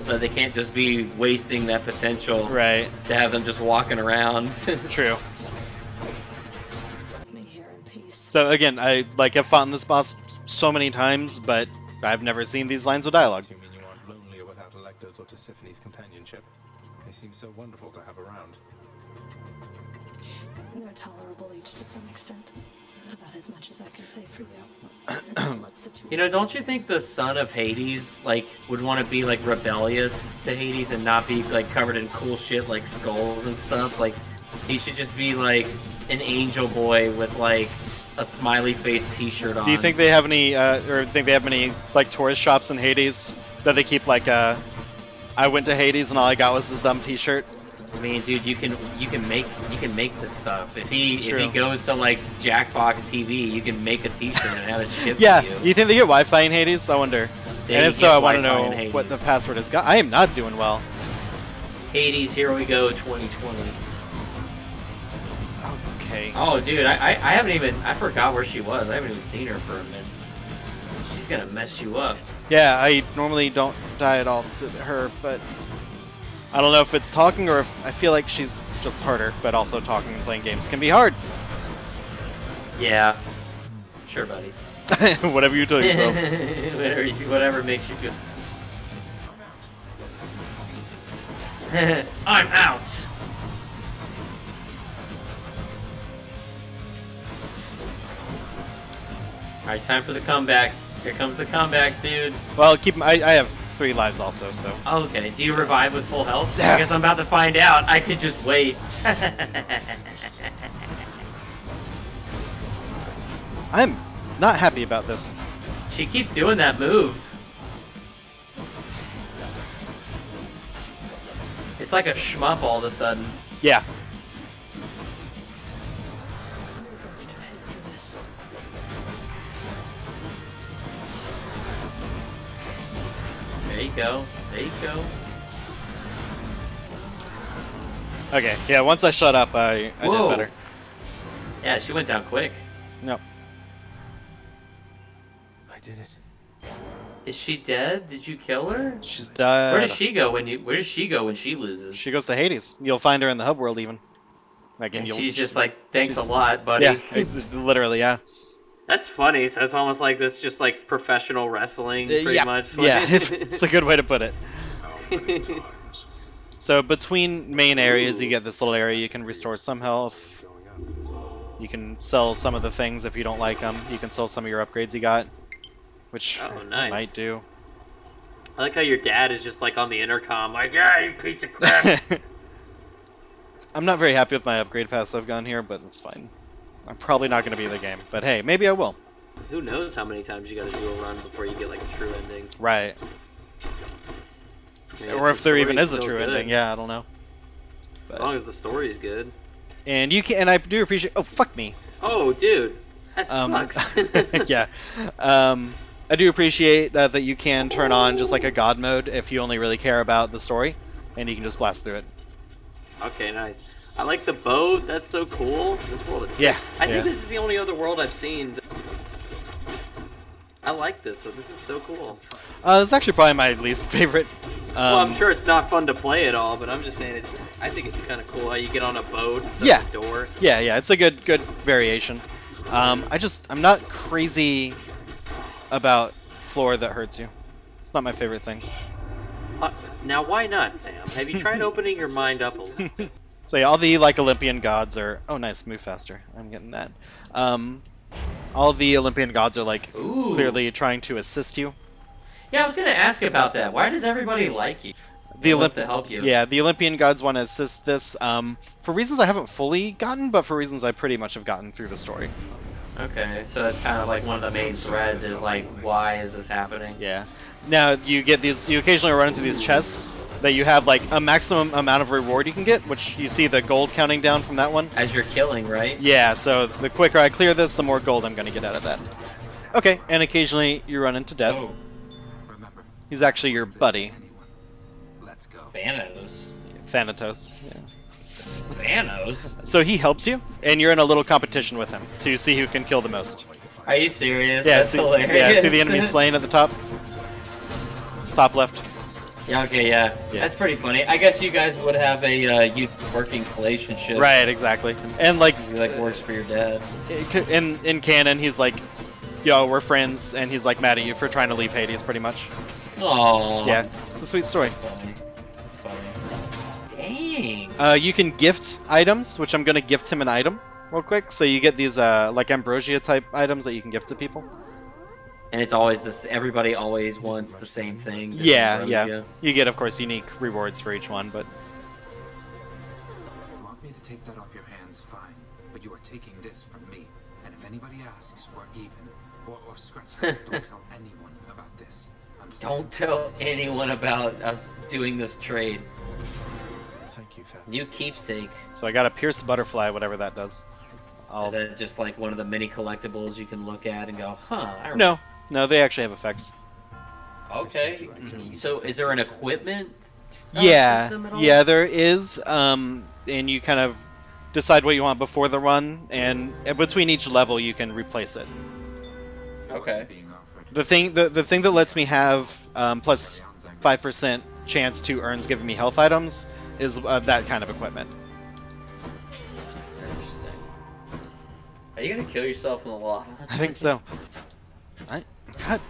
But they can't just be wasting that potential Right. to have them just walking around. True. Me here in peace. So again, I like have fought in this boss so many times, but I've never seen these lines of dialogue. You mean you aren't lonelier without Electo's or Tisiphone's companionship? They seem so wonderful to have around. They're tolerable each to some extent. About as much as I can say for you. Let's the two You know, don't you think the son of Hades, like, would want to be, like, rebellious to Hades and not be, like, covered in cool shit like skulls and stuff? Like, he should just be, like, an angel boy with like a smiley face T-shirt on. Do you think they have any, or think they have any like tourist shops in Hades that they keep like I went to Hades and all I got was this dumb T-shirt? I mean, dude, you can make this stuff. If he true. goes to like Jackbox TV, you can make a T-shirt and have it shipped Yeah, to you. you think they get Wi-Fi in Hades? I wonder. They And if so, get I want to Wi-Fi in know Hades. what the password is. I am not doing well. Hades, here we go, 2020. Okay. Oh, dude, I haven't even, I forgot where she was. I haven't even seen her for a minute. She's gonna mess you up. Yeah, I normally don't die at all to her, but I don't know if it's talking or if I feel like she's just harder, but also talking and playing games can be hard. Yeah. Sure, buddy. Whatever you tell yourself. Whatever makes you feel. I'm out. Alright, time for the comeback. Here comes the comeback, dude. Well, I have 3 lives also, so. Okay, do you revive with full health? Yeah. I guess I'm about to find out. I could just wait. I'm not happy about this. She keeps doing that move. It's like a shmup all of a sudden. Yeah. There you go. There you go. Okay, yeah, once I shut up, I did Whoa. better. Yeah, she went down quick. No. I did it. Is she dead? Did you kill her? She's dead. Where does she go when she loses? She goes to Hades. You'll find her in the hub world even. Like, and And you'll, she's just like, thanks a she's- lot, buddy. Yeah, literally, yeah. That's funny. So it's almost like this, just like professional wrestling, pretty yeah, much. yeah, it's a good way to put it. How many times? So between main areas, you get this little area you can restore some health. Going up. You can sell some of the things if you don't like them. You can sell some of your upgrades you got, which Oh, I nice. might do. I like how your dad is just like on the intercom, like, yeah, you piece of crap. I'm not very happy with my upgrade paths I've gone here, but it's fine. I'm probably not going to be in the game, but hey, maybe I will. Who knows how many times you got to do a run before you get like a true ending? Right. Maybe Or if there even story's is a still true good. ending, yeah, I don't know. As long as the story's good. And you can, and I do appreciate. Oh, fuck me. Oh, dude, that sucks. Yeah. I do appreciate that you can turn on just like a god mode if you only really care about the story, and you can just blast through it. Okay, nice. I like the boat. That's so cool. This world is sick. Yeah, I yeah. think this is the only other world I've seen. I like this. So this is so cool. It's actually probably my least favorite. Well, I'm sure it's not fun to play at all, but I'm just saying it's. I think it's kind of cool how you get on a boat instead Yeah. of a door. Yeah, it's a good variation. I'm not crazy about floor that hurts you. It's not my favorite thing. Now, why not, Sam? Have you tried opening your mind up a little bit? So yeah, all the like Olympian gods are. Oh, nice, move faster. I'm getting that. All the Olympian gods are like Ooh. clearly trying to assist you. Yeah, I was gonna ask about that. Why does everybody like you? The Wants to help you. Yeah, the Olympian gods want to assist this for reasons I haven't fully gotten, but for reasons I pretty much have gotten through the story. Okay, so that's kind of like one of the main threads is like, why is this happening? Yeah. Now you get these. You occasionally run into these chests that you have like a maximum amount of reward you can get, which you see the gold counting down from that one. As you're killing, right? Yeah. So the quicker I clear this, the more gold I'm going to get out of that. Okay. And occasionally you run into death. Oh, Remember, He's actually your buddy, anyone. Let's go. Thanatos. Thanatos. Yeah. Thanos? So he helps you, and you're in a little competition with him. So you see who can kill the most. Are you serious? Yeah. That's hilarious. See the enemy slain at the top. Top left. Yeah, okay, yeah. Yeah. That's pretty funny. I guess you guys would have a youth working relationship. Right. Exactly. And like He like works for your dad. in canon, he's like, yo, we're friends, and he's like mad at you for trying to leave Hades, pretty much. Aww. Yeah, it's a sweet story. Funny. That's funny. Dang. You can gift items, which I'm gonna gift him an item real quick. So you get these like ambrosia type items that you can gift to people. And it's always this. Everybody always wants the same thing. just Yeah, ambrosia. You get, of course, unique rewards for each one, but Want me to take that off your hands? Fine. but you are taking this from me. And if anybody asks, we're even. Or scratch that, don't tell anyone about this. Understand? Don't tell anyone about us doing this trade. Thank you, Thad. New keepsake. So I got a pierce butterfly, whatever that does. Is that just like one of the many collectibles you can look at and go, huh? I No, they actually have effects. Okay. So is there an equipment? System at all? Yeah, there is. And you kind of decide what you want before the run, and between each level you can replace it. Okay. The thing that lets me have plus 5% chance to earns giving me health items is that kind of equipment. Interesting. Are you gonna kill yourself in the lava? I think so. God.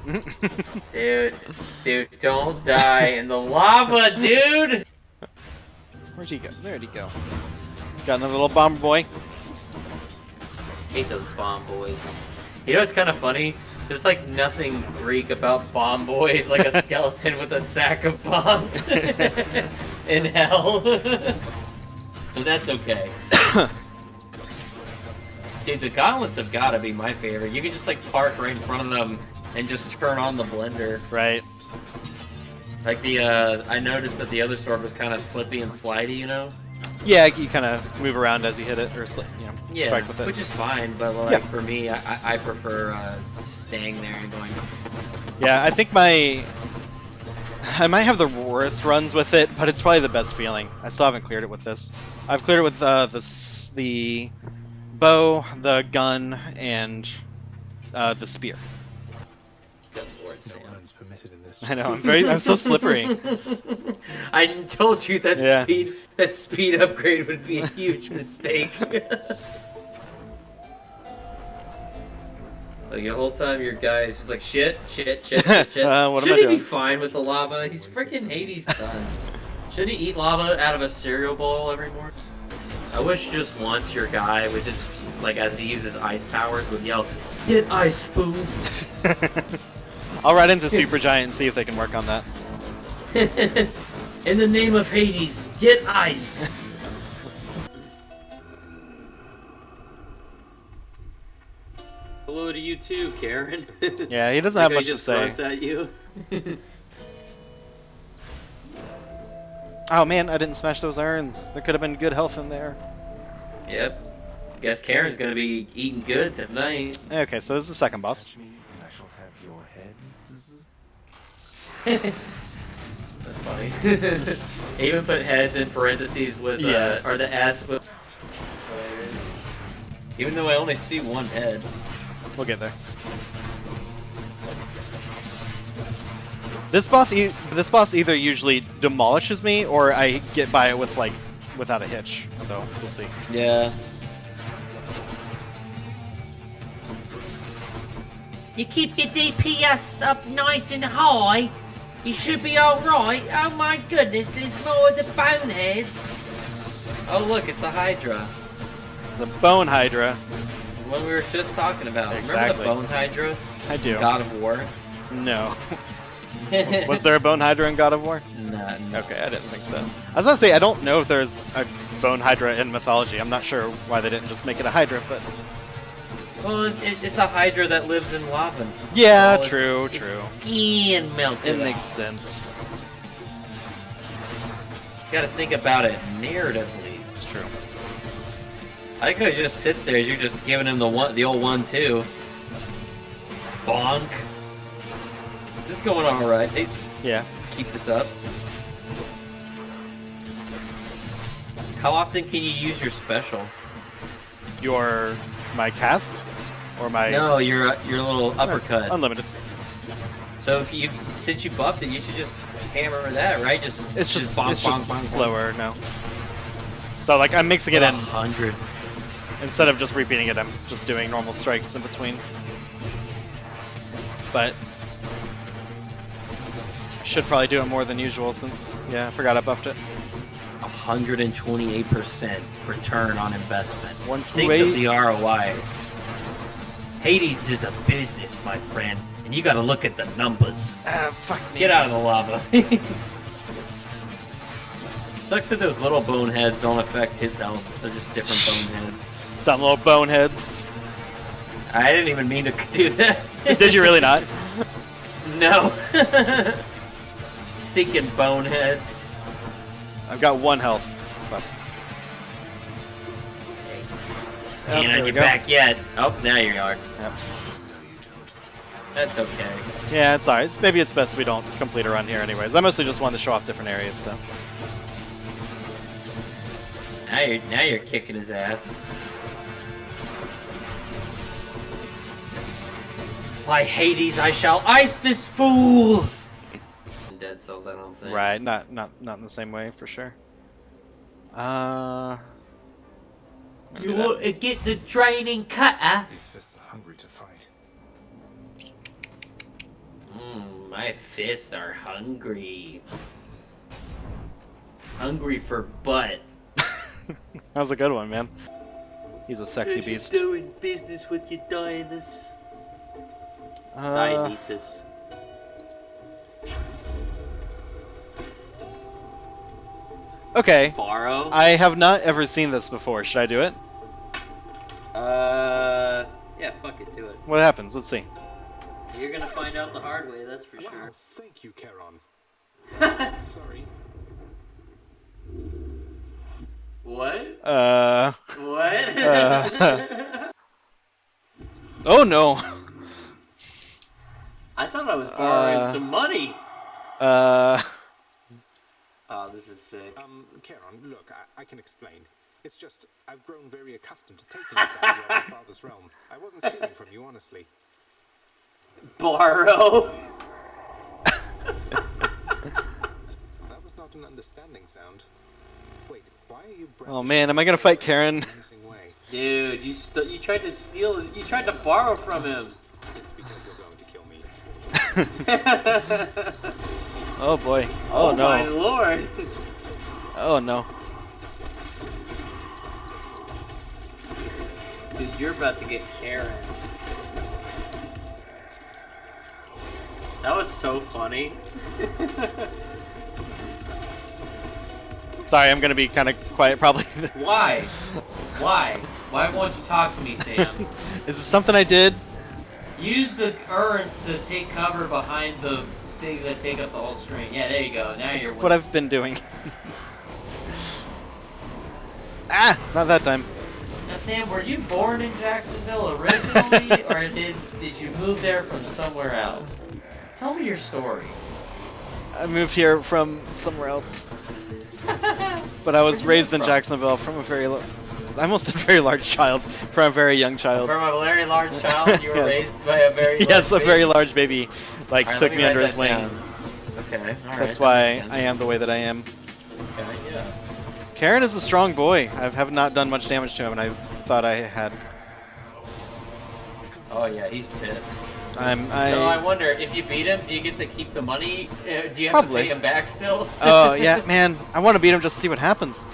Dude, don't die in the lava, dude! Where'd he go? There'd he go. Got another little bomber boy. Hate those bomb boys. You know what's kind of funny? There's like nothing Greek about bomb boys, like a skeleton with a sack of bombs in hell. But that's okay. Dude, the gauntlets have got to be my favorite. You can just like park right in front of them and just turn on the blender. Right. Like the, I noticed that the other sword was kind of slippy and slidey, you know? Yeah, you kind of move around as you hit it, or strike with it. Which is fine, but like for me, I prefer just staying there and going. Yeah, I think I might have the worst runs with it, but it's probably the best feeling. I still haven't cleared it with this. I've cleared it with the bow, the gun, and the spear. Good Lord, No Sam. runs permitted in this. I know, I'm so slippery. I told you that Yeah. speed upgrade would be a huge mistake. Like the whole time your guy is just like shit. What am I Shouldn't he doing? be fine with the lava? He's freaking Hades' son. Shouldn't he eat lava out of a cereal bowl every morning? I wish just once your guy would just like as he uses ice powers would yell, "Get ice, fool!" I'll ride into Supergiant and see if they can work on that. In the name of Hades, get iced! Hello to you too, Karen. Yeah, he doesn't have much to just say. grunts at you. Oh man, I didn't smash those urns. There could have been good health in there. Yep. Guess Karen's gonna be eating good tonight. Okay, so this is the second boss. Touch me and I shall have your head. That's funny. They even put heads in parentheses with or the S with. Even though I only see one head. We'll get there. This boss either usually demolishes me or I get by it with without a hitch. So we'll see. Yeah. You keep your DPS up nice and high. You should be alright. Oh my goodness, there's more of the boneheads. Oh look, it's a Hydra. The Bone Hydra. What we were just talking about. Exactly. Remember the Bone Hydra? I do. God of War? No. Was there a Bone Hydra in God of War? Nah, no. Okay, I didn't think so. I was gonna say I don't know if there's a Bone Hydra in mythology. I'm not sure why they didn't just make it a Hydra, but Well, it's a Hydra that lives in lava. yeah, Well, true. Its skin melted It makes off. sense. You gotta think about it narratively. It's true. I think it just sits there. You're just giving him the old 1-2. Bonk. Is this going all right? Hey, Yeah. keep this up. How often can you use your special? My cast or my No, your little That's uppercut. unlimited. So since you buffed it, you should just hammer that, right? It's just bonk, it's bonk, just bonk, bonk. slower now. So like I'm mixing it in 100. instead of just repeating it. I'm just doing normal strikes in between. But I should probably do it more than usual since I forgot I buffed it. 128% return on investment. 128. Think of the ROI. Hades is a business, my friend, and you gotta look at the numbers. Fuck me. Get out of the lava. Sucks that those little boneheads don't affect his health. They're just different boneheads. Dumb little boneheads. I didn't even mean to do that. Did you really not? No. Stinking boneheads. I've got 1 health. Fuck. Ain't there on we your go. back yet. Oh, now you are. Yep. That's okay. Yeah, it's alright. Maybe it's best we don't complete a run here anyways. I mostly just wanted to show off different areas, so. Now you're kicking his ass. By Hades, I shall ice this fool. In Dead Cells, I don't think. Right, not in the same way, for sure. You want to get the draining cutter? These fists are hungry to fight. My fists are hungry. Hungry for butt. That was a good one, man. He's a sexy beast. Doing business with your Dionysus. Okay. Borrow? I have not ever seen this before. Should I do it? Yeah, fuck it, do it. What happens? Let's see. You're gonna find out the hard way, that's for Wow, sure. thank you, Charon. Sorry. What? What? Oh no. I thought I was borrowing some money. Oh, this is sick. Charon, look, I can explain. It's just, I've grown very accustomed to taking stuff out of my father's realm. I wasn't stealing from you, honestly. Borrow? That was not an understanding sound. Wait, why are you Oh man, am I gonna fight Karen? Dude, you tried to steal, you tried to borrow from him. It's because you're going to kill me. Oh boy. Oh no. My lord. Oh no. Dude, you're about to get Karen. That was so funny. Sorry, I'm gonna be kind of quiet probably. Why? Why? Why won't you talk to me, Sam? Is this something I did? Use the urns to take cover behind the things that take up the whole screen. Yeah, there you go. Now That's you're what I've been doing. Ah! Not that time. Now, Sam, were you born in Jacksonville originally, or did you move there from somewhere else? Tell me your story. I moved here from somewhere else. But I was raised in Jacksonville from a very I almost said very large child, from a very young child. From a very large child, you were Yes. raised by a very large Yes, a very baby? large baby, like, All right, took let me under write his that wing. down. Okay, alright. That's why I am the way that I am. Okay, yeah. Karen is a strong boy. I have not done much damage to him, and I thought I had. Oh yeah, he's pissed. So I I wonder, if you beat him, do you get to keep the money? Do you have Probably. to pay him back still? Oh yeah, man, I want to beat him just to see what happens.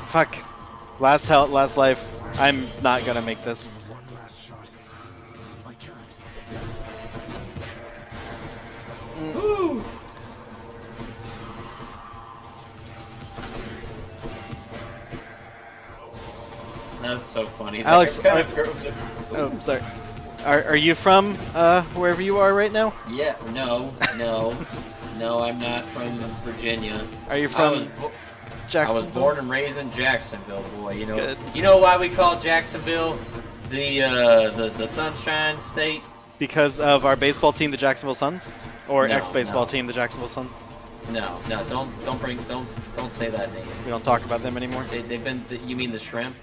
Fuck. Last life. I'm not gonna make this. One last shot. I can't. Woo! That was so funny. Alex, Oh, Oh, sorry. Are you from wherever you are right now? yeah, no, I'm not from Virginia. Are you I from was Jacksonville? born and raised in Jacksonville, boy. You know, good. you know why we call Jacksonville the Sunshine State? Because of our baseball team, the Jacksonville Suns, or No, ex-baseball no. team, the Jacksonville Suns. No, don't say that name. We don't talk about them anymore. They've been. You mean the Shrimp?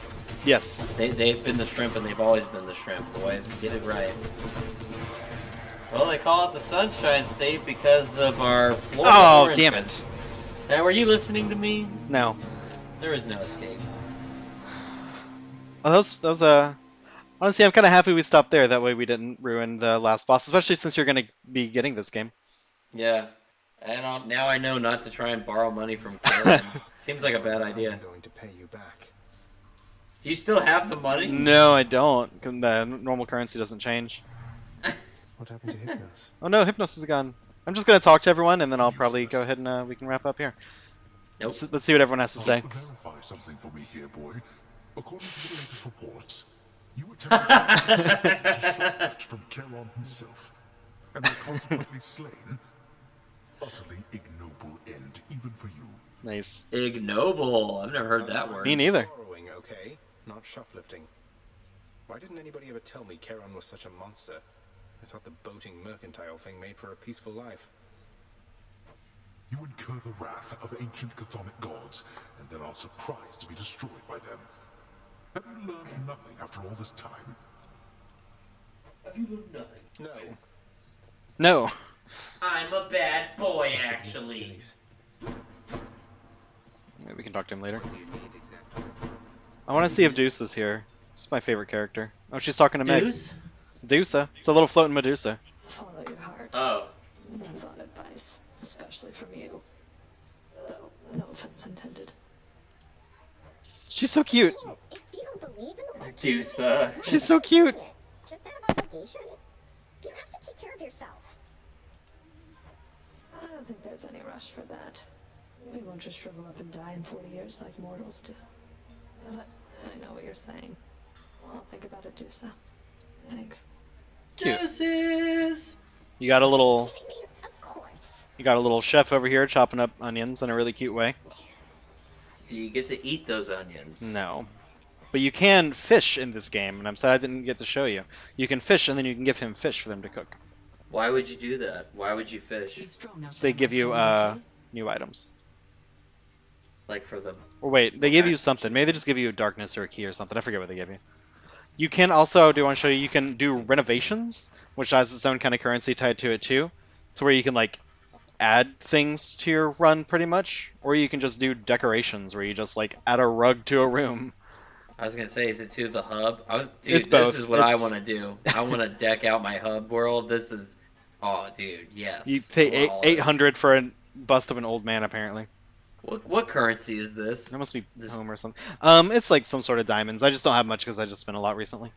Yes. They've been the Shrimp, and they've always been the Shrimp, boy. Get it right. Well, they call it the Sunshine State because of our Florida Oh, oranges. damn it. Now, were you listening to me? No. There is no escape. Well, that was honestly, I'm kind of happy we stopped there. That way we didn't ruin the last boss, especially since you're going to be getting this game. Yeah. And now I know not to try and borrow money from Karen. Seems like a bad idea. I'm going to pay you back. Do you still have the money? No, I don't. 'Cause the normal currency doesn't change. What happened to Hypnos? Oh no, Hypnos is gone. I'm just going to talk to everyone, and then I'll probably go ahead and we can wrap up here. Nope. Let's see what everyone has to say. Verify something for me here, boy. According to the latest reports, you attempted to shoplift from Charon himself, and were consequently slain. Utterly ignoble end, even for you. Nice. Ignoble. I've never heard that word. Me neither. Borrowing, okay? Not shoplifting. Why didn't anybody ever tell me Charon was such a monster? I thought the boating mercantile thing made for a peaceful life. You incur the wrath of ancient chthonic gods, and then are surprised to be destroyed by them. Have you learned nothing after all this time? Have you learned nothing? No. No. I'm a bad boy, Must have missed actually. Achilles. Maybe we can talk to him later. What do you need exactly? I want to see if Deuce is here. This is my favorite character. Oh, she's talking to Meg. Deuce? Medusa. It's a little floating Medusa. Follow your heart. Oh. That's odd advice, especially from you. Though, no offense intended. She's so cute. If you don't believe in the work, Deuce, She's so cute. just out of obligation, you have to take care of yourself. I don't think there's any rush for that. We won't just shrivel up and die in 40 years like mortals do. But I know what you're saying. I'll think about it, Dusa. Thanks. Cute. Deuces! You got a little. Kidding me? Of course. You got a little chef over here chopping up onions in a really cute way. Do you get to eat those onions? No. But you can fish in this game, and I'm sad I didn't get to show you. You can fish, and then you can give him fish for them to cook. Why would you do that? Why would you fish? He's strong out So they there, give my you friend, new items. Like for the... Or wait, they give you something. Maybe they just give you a darkness or a key or something. I forget what they give you. You can also, I do want to show you, you can do renovations, which has its own kind of currency tied to it too. It's where you can like add things to your run pretty much, or you can just do decorations where you just like add a rug to a room. I was gonna say, is it to the hub? Dude, It's both. This is what I It's- want to do. I want to deck out my hub world. This is... Oh, dude, yes. You pay I want all this. 800 for a bust of an old man apparently. What currency is this? That must be This- home or something. It's like some sort of diamonds. I just don't have much because I just spent a lot recently.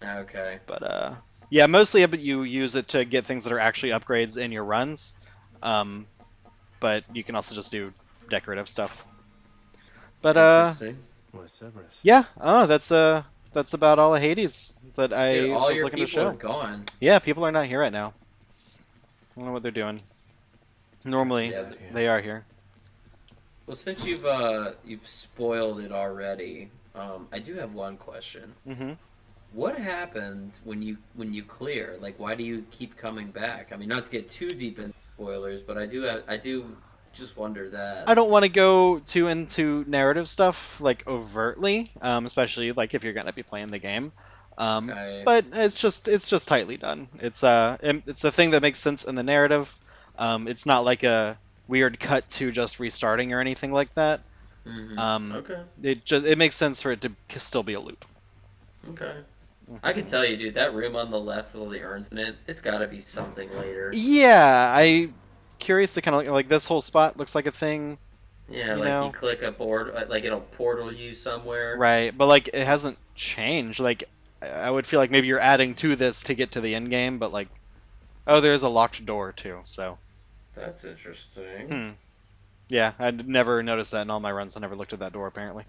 Okay. But yeah, mostly you use it to get things that are actually upgrades in your runs. But you can also just do decorative stuff. But Interesting. Where's Cerberus? yeah, that's about all of Hades that I Dude, all was your looking to people show. are gone. Yeah, people are not here right now. I don't know what they're doing. Normally Yeah, they are here. Well, since you've spoiled it already, I do have one question. Hmm. What happened when you clear? Like, why do you keep coming back? I mean, not to get too deep in spoilers, but I do just wonder that. I don't want to go too into narrative stuff like overtly, especially like if you're gonna be playing the game. Okay. But it's just tightly done. It's a thing that makes sense in the narrative. It's not like a weird cut to just restarting or anything like that. Mhm. Okay. It makes sense for it to still be a loop. Okay. I can tell you, dude, that room on the left with all the urns in it, it's got to be something later. Yeah, I curious to kind of like this whole spot looks like a thing, Yeah, you like know? you click a board, like it'll portal you somewhere. right? But like it hasn't changed. Like I would feel like maybe you're adding to this to get to the end game, but like oh, there's a locked door too. So That's interesting. yeah, I'd never noticed that in all my runs. I never looked at that door apparently.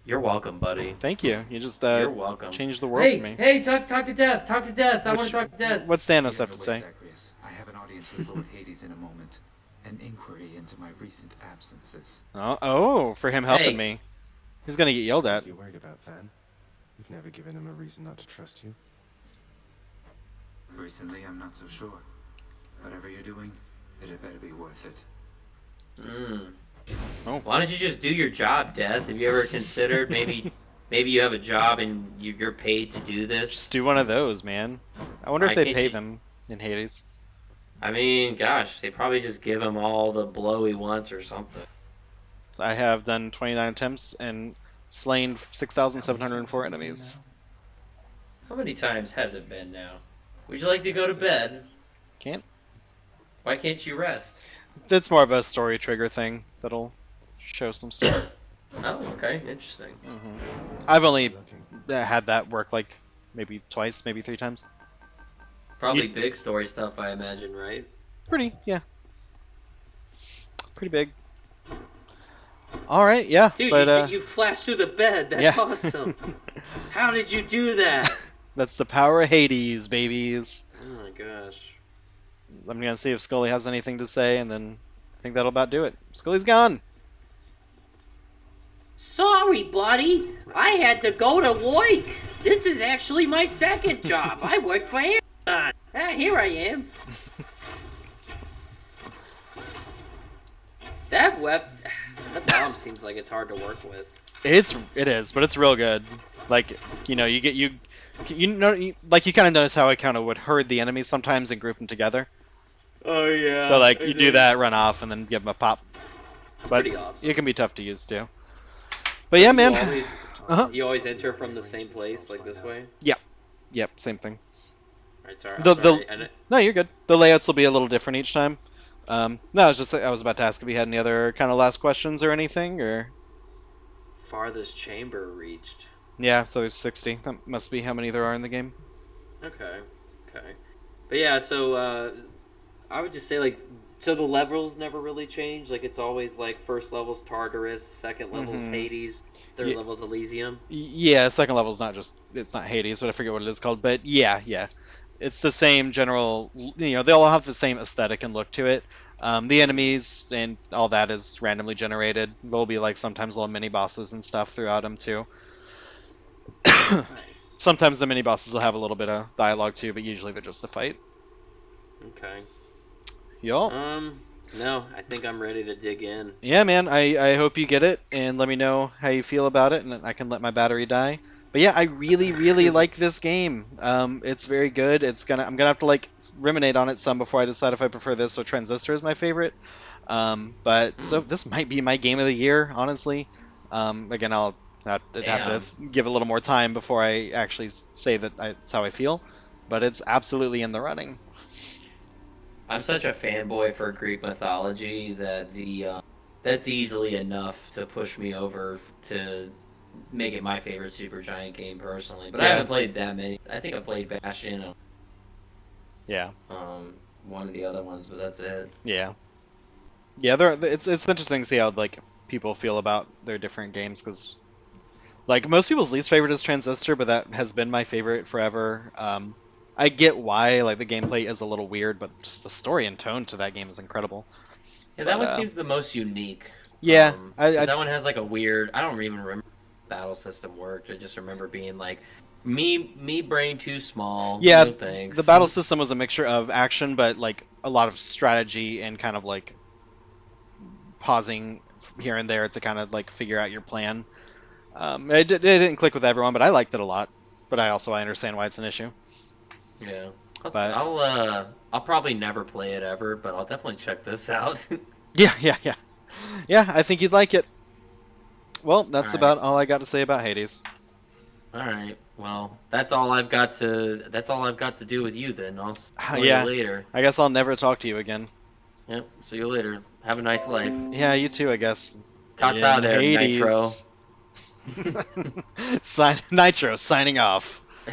You're welcome, buddy. Thank you. You just You're welcome. changed the world Hey, for me. hey, talk to Death. Talk to Death. I want to talk to Death. What's Thanos Be have to underway, say? Zacharias. I have an audience with Lord Hades in a moment. An inquiry into my recent absences. Oh, for him helping Hey. me. He's gonna get yelled at. What are you worried about, Van? You've never given him a reason not to trust you. Recently, I'm not so sure. Whatever you're doing, it had better be worth it. Oh. Why don't you just do your job, Death? Have you ever considered maybe you have a job and you're paid to do this? Just do one of those, man. I wonder if Why they can't pay you- them in Hades. I mean, gosh, they probably just give him all the blow he wants or something. I have done 29 attempts and slain 6,704 enemies. How many times has it been now? Would you like to go to bed? Can't. Why can't you rest? It's more of a story trigger thing that'll show some stuff. Oh, okay, interesting. I've only had that work like maybe twice, maybe 3 times. Probably big story stuff, I imagine, right? Pretty, yeah. Pretty big. All right, yeah, Dude, but you flashed through the bed. That's yeah. awesome. How did you do that? That's the power of Hades, babies. Oh my gosh. I'm gonna see if Scully has anything to say, and then I think that'll about do it. Scully's gone. Sorry, buddy. I had to go to work. This is actually my second job. I work for Amazon. Here I am. The bomb seems like it's hard to work with. It is, but it's real good. Like, you know, like you kind of notice how I kind of would herd the enemies sometimes and group them together. Oh yeah. So like you do that, run off, and then give them a pop. It's But pretty awesome. it can be tough to use too. But yeah, man. You always enter from the same place, like this way? Yep, same thing. Alright, sorry. I'm The- the- sorry. No, you're good. The layouts will be a little different each time. No, I was about to ask if you had any other kind of last questions or anything, or Farthest chamber reached. yeah, so it's 60. That must be how many there are in the game. Okay. But yeah, so I would just say like so the levels never really change. Like it's always like first level's Tartarus, second level's Hades, third Yeah. level's Elysium. Yeah, second level's it's not Hades, but I forget what it is called. But yeah. It's the same general, they all have the same aesthetic and look to it. The enemies and all that is randomly generated. There'll be like sometimes little mini bosses and stuff throughout them too. Nice. Sometimes the mini bosses will have a little bit of dialogue too, but usually they're just a fight. Okay. Y'all. No, I think I'm ready to dig in. Yeah, man. I hope you get it and let me know how you feel about it, and I can let my battery die. But yeah, I really like this game. It's very good. I'm gonna have to like ruminate on it some before I decide if I prefer this or Transistor is my favorite. But so this might be my game of the year, honestly. Again, I'll have to give a little more time before I actually say that that's how I feel. But it's absolutely in the running. I'm such a fanboy for Greek mythology that that's easily enough to push me over to make it my favorite Supergiant game personally. But I haven't played that many. I think I played Bastion and Yeah. one of the other ones, but that's it. Yeah. It's interesting to see how like people feel about their different games because like most people's least favorite is Transistor, but that has been my favorite forever. I get why like the gameplay is a little weird, but just the story and tone to that game is incredible. Yeah, that one seems the most unique. Yeah, that one has like a weird. I don't even remember how the battle system worked. I just remember being like, me brain too small. Yeah, no thanks. the battle system was a mixture of action, but like a lot of strategy and kind of like pausing here and there to kind of like figure out your plan. It didn't click with everyone, but I liked it a lot. But I understand why it's an issue. Yeah, But I'll probably never play it ever, but I'll definitely check this out. yeah. I think you'd like it. Well, that's about all I got to say about Hades. All right. Well, that's all I've got to do with you then. I'll see you later. I guess I'll never talk to you again. Yep. See you later. Have a nice life. Yeah, you too, I guess. Ta-ta there, Hades. Nitro. Nitro signing off.